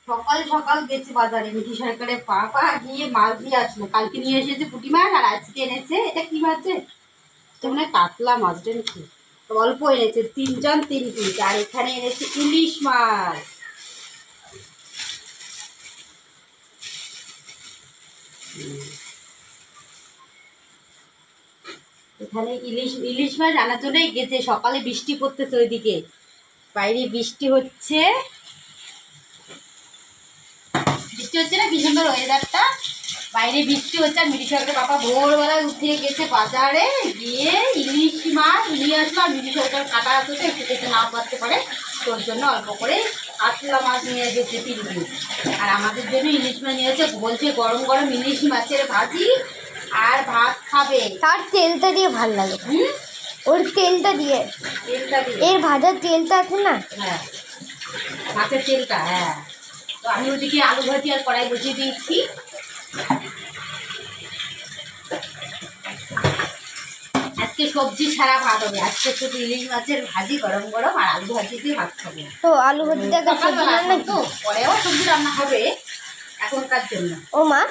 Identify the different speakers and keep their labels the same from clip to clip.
Speaker 1: সকাল সকাল গেছে বাজারে, মিঠি সরকারের পাপা গিয়ে মাছ দিয়ে আসলো। কালকে নিয়ে এসেছে পুঁটি মাছ, আর আজকে এনেছে এটা কি মাছ রে? এটা মনে হয় কাতলা মাছ রে নাকি, অল্প এনেছে, 3 জন 3 পিস। আর এখানে এনেছে ইলিশ মাছ। এখানে ইলিশ ইলিশ মাছ আনার জন্যই গেছে। সকালে বৃষ্টি পড়তেছে ওইদিকে, বাইরে বৃষ্টি হচ্ছে। বৃষ্টি হচ্ছে না, কি সুন্দর ওয়েদারটা, বাইরে বৃষ্টি হচ্ছে। আর মিঠি সরকার বাবা ভোরবেলায় উঠে গেছে বাজারে, গিয়ে ইলিশ মাছ নিয়ে আসলো। আর মিঠি সরকার কাটা আছে তো, একটু খেতে না পারতে পারে, তোর জন্য অল্প করে কাতলা মাছ নিয়ে গেছে 3 পিস। আর আমাদের জন্য ইলিশ মাছ নিয়ে এসে বলছে গরম গরম ইলিশ মাছের ভাজি আর ভাত খাবে।
Speaker 2: তার তেলটা দিয়ে ভাল লাগে, ওর তেলটা দিয়ে, এর ভাজার তেলটা আছে না,
Speaker 1: হ্যাঁ মাছের তেলটা। হ্যাঁ, তো আমি ওদিকে আলু ভাজি আর কড়াই বসিয়ে দিয়েছি। আজকে সবজি ছাড়া ভাত হবে, আজকে শুধু ইলিশ মাছের ভাজি গরম গরম আর আলু ভাজি দিয়ে ভাত খাবো।
Speaker 2: তো আলু ভাজিটা সবজি রান্না
Speaker 1: তো পরেও সবজি রান্না হবে এখনকার জন্য।
Speaker 2: ও মা,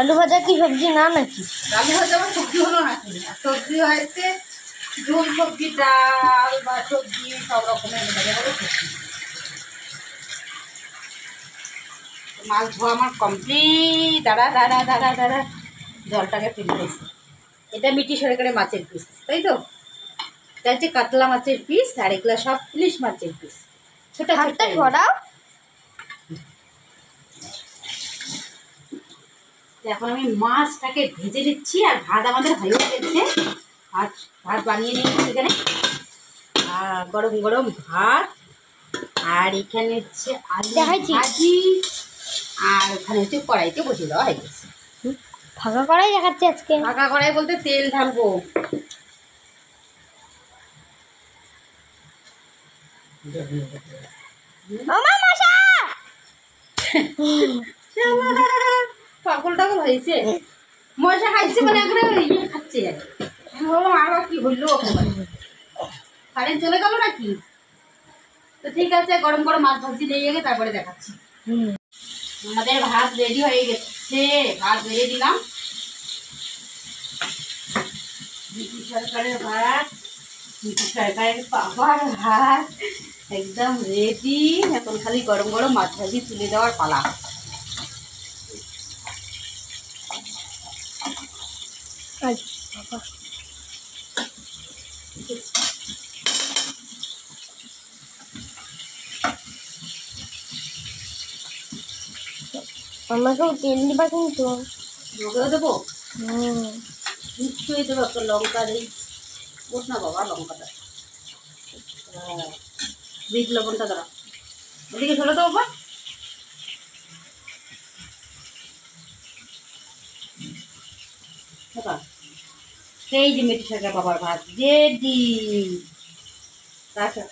Speaker 2: আলু ভাজা কি সবজি না নাকি?
Speaker 1: আলু ভাজা আবার সবজি হলো নাকি? সবজি হয়েছে ঝোল সবজি, ডাল বা সবজি সব রকমের সবজি। মাছ ধোয়া আমার কমপ্লিট। দাঁড়া দাঁড়া দাঁড়া দাঁড়া, জলটাকে ফেলতেছি। এটা মিঠি সরকারের মাছের পিস, তাই তো? এটা হচ্ছে কাতলা মাছের পিস, আর এগুলো সব ইলিশ মাছের পিস, ছোট ছোট। এখন আমি মাছটাকে ভেজে দিচ্ছি, আর ভাত আমাদের হয়ে গেছে। ভাত ভাত বানিয়ে নিয়েছি এখানে, আর গরম গরম ভাত। আর এখানে হচ্ছে আলু ভাজি, আর ওখানে হচ্ছে কড়াইতে বসিয়ে দেওয়া হয়ে গেছে।
Speaker 2: ফাঁকা কড়াই দেখাচ্ছে আজকে।
Speaker 1: ফাঁকা কড়াই বলতে তেল ঢালবো। পাগল টাগল হয়েছে, মশা খাইছে মানে একবারে ইয়ে খাচ্ছে। আমি ভাবলাম আরো কি হইলো, কারেন্ট চলে গেল নাকি? তো ঠিক আছে, গরম গরম মাছ ভাজি দিয়ে গেলে তারপরে দেখাচ্ছি। আমাদের ভাত রেডি হয়ে গেছে, ভাত বেড়ে দিলাম। মিঠি সরকারের ভাত, মিঠি সরকারের পাপার ভাত একদম রেডি। এখন খালি গরম গরম মাছ ভাজি তুলে দেওয়ার পালা।
Speaker 2: আমাকেও তেল দিবা কিন্তু।
Speaker 1: ওকেও দেবো, নিশ্চয়ই দেবো। একটা লঙ্কা দিই, ওঠ না বাবা লঙ্কাটা, হ্যাঁ বিট লবণটা দাঁড়া, ওদিকে ছোটো তো বাবা। সেই যে মিঠি সরকার বাবার ভাত রেডি। আচ্ছা